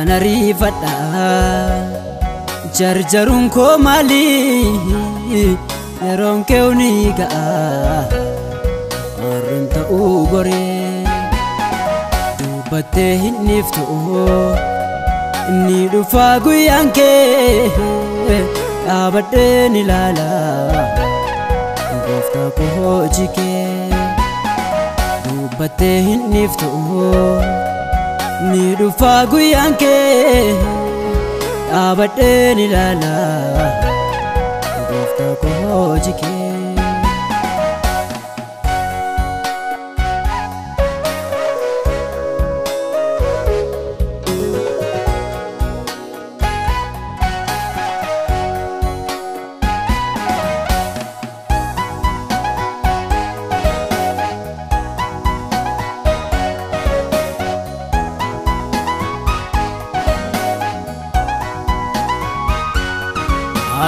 Maafana rifadha jarjarun ko mali yeroon kee ni ga'a warreen ta'uu goree dubbattee hin niftu inni dhufaa guyyaan kee dhaabadheen ilaala gooftaa koo hojii kee dubbattee hin niftu inni dhufaa guyyaan kee dhaabadheen ilaala gooftaa koo hojii kee.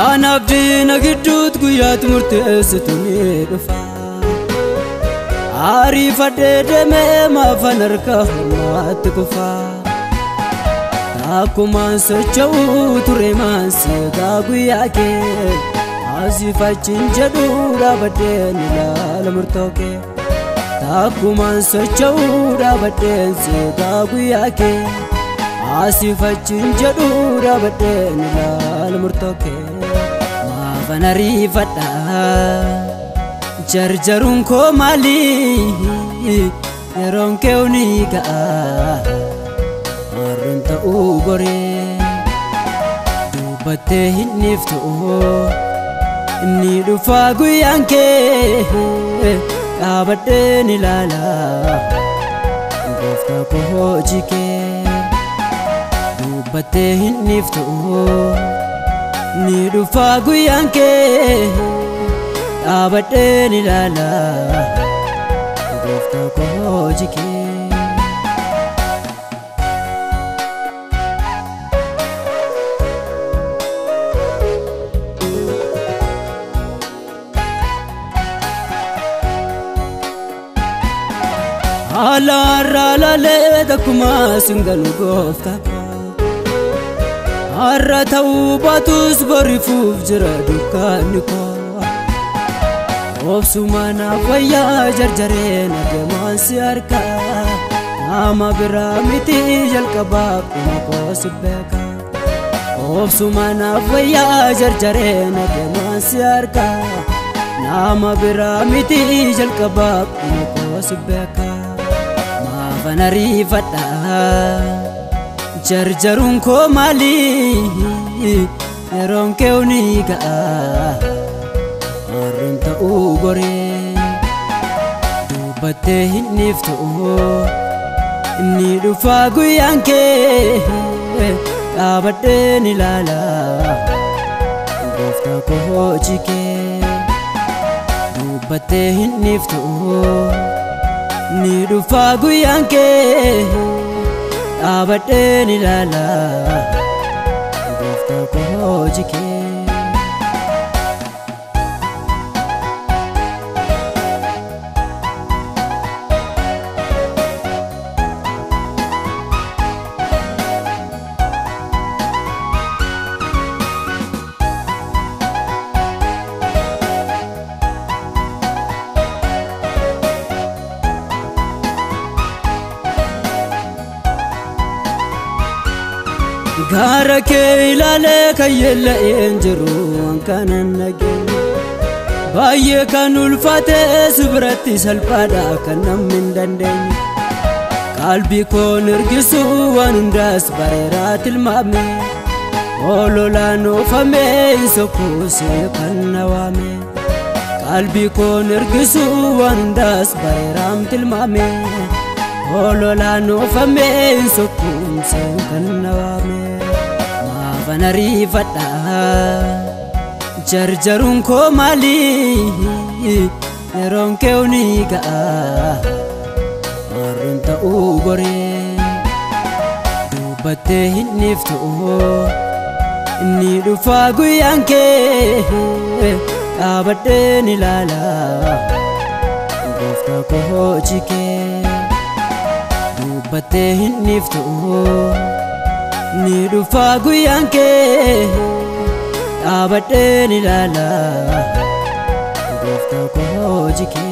Anabdina giddut guyyaat murteessitu ni dhufa Ariifadhee deemee maafan harka hormaatti kufa Takkumaan socho'uu ture maanseegaa guyyaa kee Asiifachiin jedhu dhaabadheen ilaala murtoo kee Takkumaan socho'uu dhaabadheen seegaa guyyaa kee Asiifachiin jedhu dhaabadheen ilaala murtoo kee Maafana rifadha jarjarun ko mali yeroon kee ni ga'a warreen ta'uu goree dubbattee hin niftu inni dhufaa guyyaan kee dhaabadheen ilaala gooftaa koo hojii kee dubbattee hin niftu ni dhufaa guyyaan kee dhaabadheen ilaala gooftaa koo hojii kee. Alaarraa laalee takkumaa singalu gooftaa Har'a ta'uu baatus borifuuf jira dukkaanni koo Obsuma naaf wayyaa jarjareen adeemaan si harka Nama biraa miti jalqabaa kuma koo si beeka Obsuma naaf wayyaa jarjareen adeemaan si harka Nama biraa miti jalqabaa kuma koo si beeka Maafana rifadha jarjarun ko mali yeroon kee ni ga'a warreen ta'uu goree dubbattee hin niftu inni dhufaa guyyaan kee dhaabadheen ilaala gooftaa koo hojii kee dubbattee hin niftu inni dhufaa guyyaan kee dhaabadheen ilaala gooftaa koo hojii kee. Gaara kee ilaalee kan yeella'een jiru kanan nageenye baay'ee kan ulfaatee si biratti salphaadha kan namni hin dandeenye qalbii koon ergisu waan hundaas bareeraa tilmaame ololaan oofamee sokkuusee kan nawaame qalbii koon ergisu waan hundaas bareeraam tilmaame ololaan oofamee sokkuusee kan nawaame Maafana rifadha jarjarun ko mali yeroon kee ni ga'a warreen ta'uu goree dubbattee hin niftu inni dhufaa guyyaan kee dhaabadheen ilaala gooftaa koo hojii kee dubbattee hin niftu ni dhufa guyyaan kee dhaabadheen ilaala gooftaa koo hojii kee.